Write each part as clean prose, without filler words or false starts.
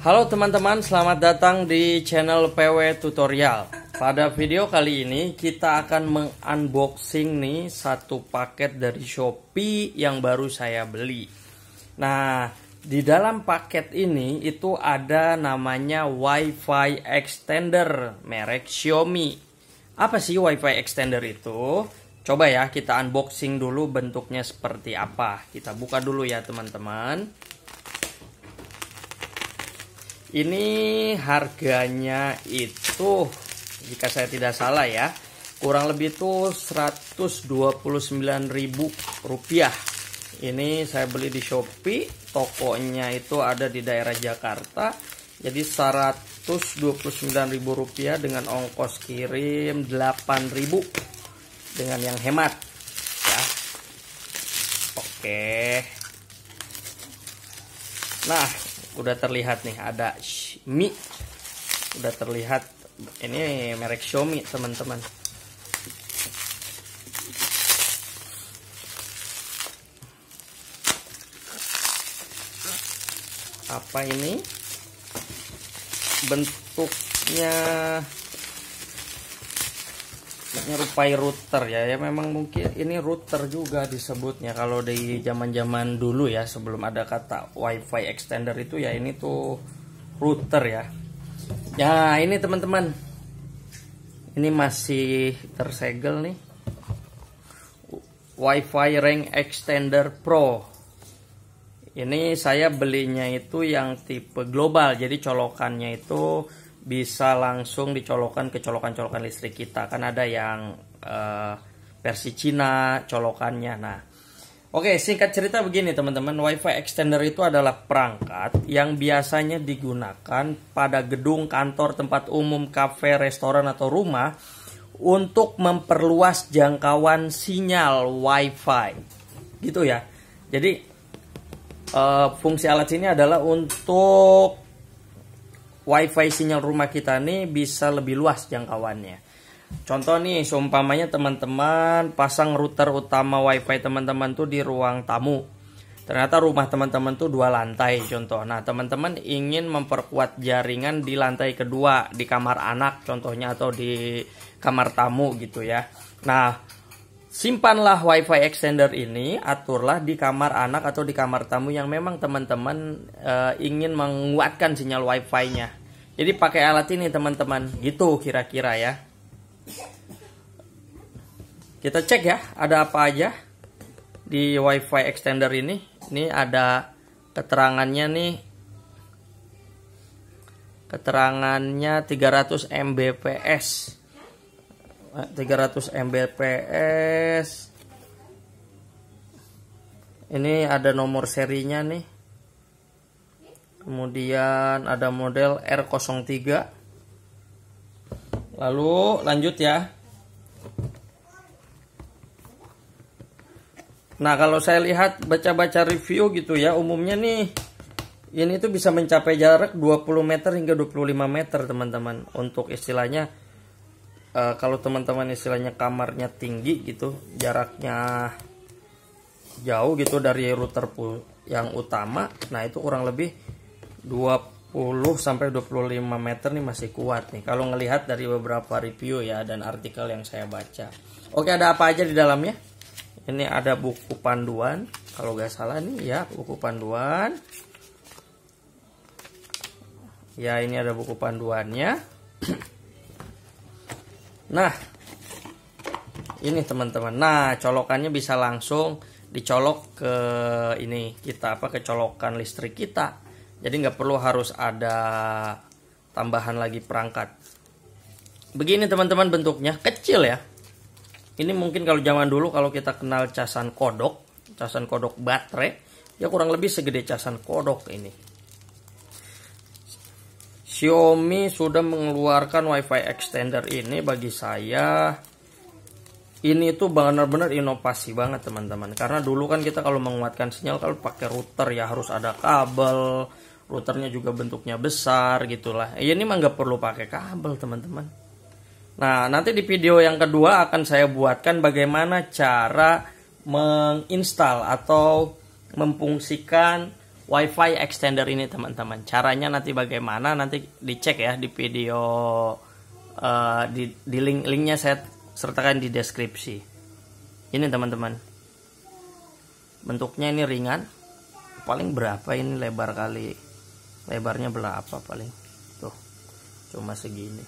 Halo teman-teman, selamat datang di channel PW Tutorial. Pada video kali ini kita akan mengunboxing nih satu paket dari Shopee yang baru saya beli. Nah, di dalam paket ini itu ada namanya WiFi extender merek Xiaomi. Apa sih WiFi extender itu? Coba ya kita unboxing dulu bentuknya seperti apa. Kita buka dulu ya teman-teman. Ini harganya itu, jika saya tidak salah ya, kurang lebih itu Rp129.000. Ini saya beli di Shopee, tokonya itu ada di daerah Jakarta. Jadi Rp129.000 dengan ongkos kirim Rp8.000 dengan yang hemat ya. Oke. Nah, udah terlihat nih ada Mi, udah terlihat ini merek Xiaomi teman-teman. Apa ini bentuknya? Nyerupai router ya, memang mungkin ini router juga disebutnya kalau di zaman-zaman dulu ya, sebelum ada kata WiFi extender itu ya, ini tuh router ya. Ya ini teman-teman, ini masih tersegel nih, WiFi Range Extender Pro. Ini saya belinya itu yang tipe global, jadi colokannya itu bisa langsung dicolokkan ke colokan-colokan listrik kita. Kan ada yang versi Cina colokannya. Nah, oke, singkat cerita begini teman-teman, WiFi extender itu adalah perangkat yang biasanya digunakan pada gedung, kantor, tempat umum, kafe, restoran atau rumah untuk memperluas jangkauan sinyal WiFi. Gitu ya. Jadi fungsi alat ini adalah untuk WiFi sinyal rumah kita nih bisa lebih luas jangkauannya. Contoh nih, seumpamanya teman-teman pasang router utama WiFi teman-teman tuh di ruang tamu. Ternyata rumah teman-teman tuh 2 lantai contoh. Nah, teman-teman ingin memperkuat jaringan di lantai kedua, di kamar anak contohnya, atau di kamar tamu gitu ya. Nah, simpanlah WiFi extender ini, aturlah di kamar anak atau di kamar tamu yang memang teman-teman ingin menguatkan sinyal WiFi-nya. Jadi pakai alat ini teman-teman, gitu kira-kira ya. Kita cek ya, ada apa aja di WiFi extender ini. Ini ada keterangannya nih. Keterangannya 300 Mbps. 300 Mbps. Ini ada nomor serinya nih. Kemudian ada model R03. Lalu lanjut ya. Nah, kalau saya lihat baca-baca review gitu ya, umumnya nih ini tuh bisa mencapai jarak 20 meter hingga 25 meter teman-teman. Untuk istilahnya kalau teman-teman istilahnya kamarnya tinggi gitu, jaraknya jauh gitu dari router yang utama, nah itu kurang lebih 20 sampai 25 meter nih masih kuat nih kalau ngelihat dari beberapa review ya dan artikel yang saya baca. Oke, ada apa aja di dalamnya? Ini ada buku panduan, kalau nggak salah nih ya, buku panduan. Ya, ini ada buku panduannya. Nah, ini teman-teman. Nah, colokannya bisa langsung dicolok ke ini kita ke colokan listrik kita. Jadi nggak perlu harus ada tambahan lagi perangkat. Begini teman-teman bentuknya, kecil ya. Ini mungkin kalau zaman dulu kalau kita kenal casan kodok baterai, ya kurang lebih segede casan kodok ini. Xiaomi sudah mengeluarkan WiFi extender ini, bagi saya ini tuh benar-benar inovasi banget teman-teman. Karena dulu kan kita kalau menguatkan sinyal kalau pakai router ya harus ada kabel, routernya juga bentuknya besar gitulah. Ini mah nggak perlu pakai kabel teman-teman. Nah, nanti di video yang kedua akan saya buatkan bagaimana cara menginstal atau memfungsikan WiFi extender ini teman-teman. Caranya nanti bagaimana, nanti dicek ya di video, di linknya saya sertakan di deskripsi. Ini teman-teman, bentuknya ini ringan, paling berapa ini lebarnya berapa paling, tuh cuma segini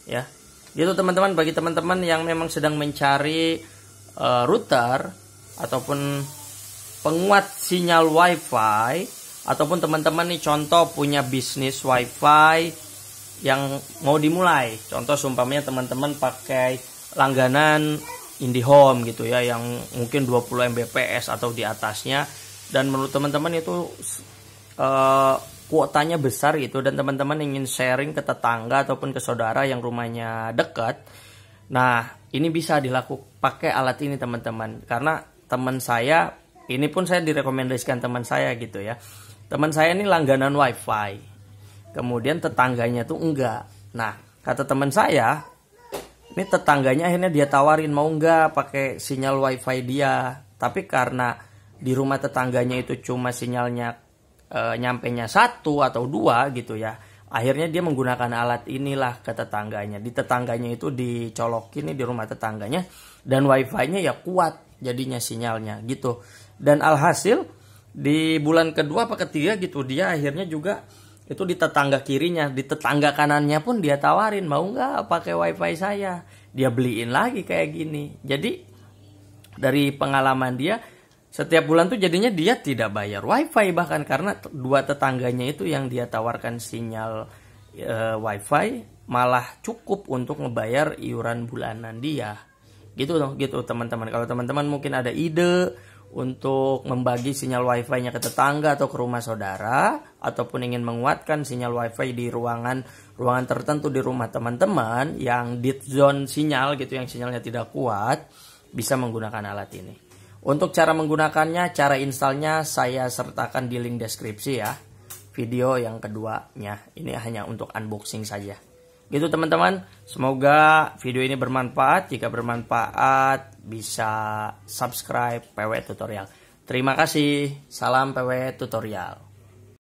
ya. Gitu teman-teman, bagi teman-teman yang memang sedang mencari router ataupun penguat sinyal WiFi, ataupun teman-teman nih contoh punya bisnis WiFi yang mau dimulai, contoh seumpamanya teman-teman pakai langganan IndiHome gitu ya, yang mungkin 20 Mbps atau di atasnya, dan menurut teman-teman itu kuotanya besar gitu, dan teman-teman ingin sharing ke tetangga ataupun ke saudara yang rumahnya dekat. Nah, ini bisa dilakukan pakai alat ini teman-teman, karena teman saya ini pun saya direkomendasikan teman saya gitu ya. Teman saya ini langganan WiFi, kemudian tetangganya tuh enggak. Nah, kata teman saya, ini tetangganya akhirnya dia tawarin mau enggak pakai sinyal WiFi dia. Tapi karena di rumah tetangganya itu cuma sinyalnya nyampenya 1 atau 2 gitu ya, akhirnya dia menggunakan alat inilah ke tetangganya. Di tetangganya itu dicolokin nih di rumah tetangganya, dan WiFi-nya ya kuat jadinya sinyalnya gitu. Dan alhasil di bulan kedua apa ketiga gitu, dia akhirnya juga itu di tetangga kirinya, di tetangga kanannya pun dia tawarin mau nggak pakai WiFi saya. Dia beliin lagi kayak gini. Jadi dari pengalaman dia, setiap bulan tuh jadinya dia tidak bayar WiFi, bahkan karena dua tetangganya itu yang dia tawarkan sinyal WiFi malah cukup untuk ngebayar iuran bulanan dia. Gitu teman-teman. Kalau teman-teman mungkin ada ide untuk membagi sinyal WiFi-nya ke tetangga atau ke rumah saudara, ataupun ingin menguatkan sinyal WiFi di ruangan tertentu di rumah teman-teman yang dead zone sinyal gitu, yang sinyalnya tidak kuat, bisa menggunakan alat ini. Untuk cara menggunakannya, cara installnya saya sertakan di link deskripsi ya, video yang keduanya. Ini hanya untuk unboxing saja. Gitu teman-teman, semoga video ini bermanfaat. Jika bermanfaat, bisa subscribe PW Tutorial. Terima kasih, salam PW Tutorial.